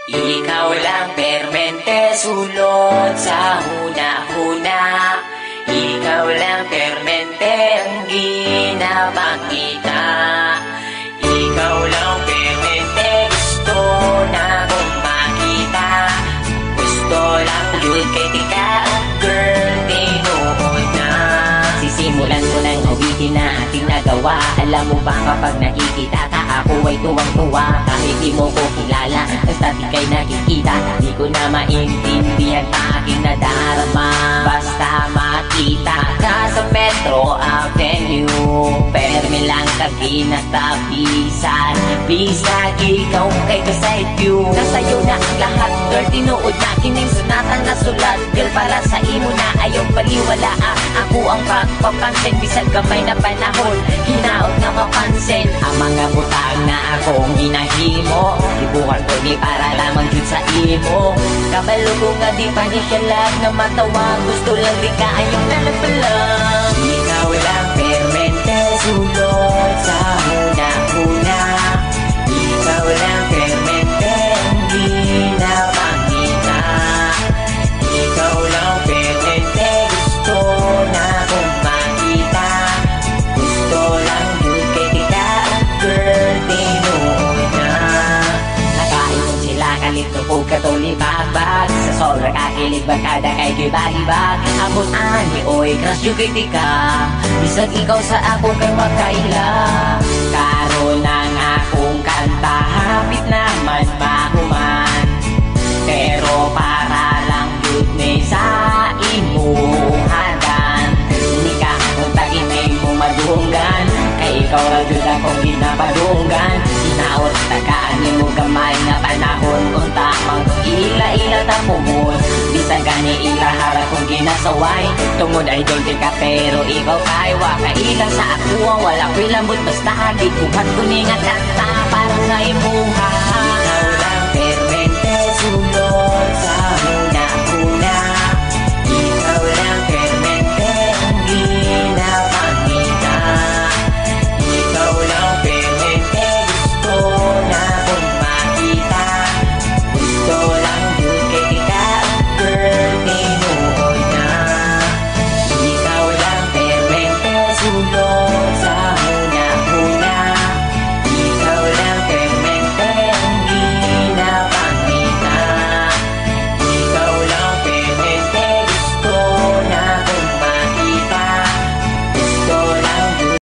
Ikaw lang permente sulot sa huna-huna. Ikaw lang permente ang ginapakita. Ikaw lang permente gusto na kong makita. Gusto lang yun kay tika, girl, tinuod na. Sisimulan ko ng awitin na ating nagawa. Alam mo ba kapag nakikita ka, ako ay tuwang-tuwa. Kahit di mo ko kilala, basta di kay nakikita. Di ko na maintindihan pa aking nadarama. Basta makita ka sa Metro Avenue, permi lang kaginatapisan. Bisag ikaw kay kaside view. Nasa'yo na ang lahat, girl, tinuod na kining sunatan na sulat. Girl, para sa imo na ayaw baliwala. Ako ang pagpapansin, bisag gamay na panahon, hinaot na mapansin ang mga butang na akong ginahimo. Ibukan ko ni para lamang yun sa imo. Kabalo ko nga di pa ni kalag na matawa. Gusto lang di ka ayong nalapalang. Ikaw lang permente sulot sa huna-huna. Ikaw lang permente ang ginapakita. Ikaw lang permente gusto na kong makita. Gusto lang yun kay tika, girl, tinuod na. Nakaipon sila kalito po katulibag-bag. Sa sobra kakilig bagkada kay gibag-ibag. Abot ani oy crush yung kay tika. Bisag ikaw sa ako kay makaila. Karon ang akong kanta hapit naman mahuman. Pero para lang yun ni sa imong hadan. Hindi ka akong taginay mo madunggan. Kay ikaw ra jud akong ginapadunggan. Sinaot tagaan ni mo gamay na panahon. Kung tamang ila-ila tapumon. Bisag gani ila harap kong ginasaway. Tungod ay doon ka pero ikaw kay wakaila sa ako. Wala ko'y lambot basta hagit. Buhat ko ni nga kanta parang nga imuha. Ikaw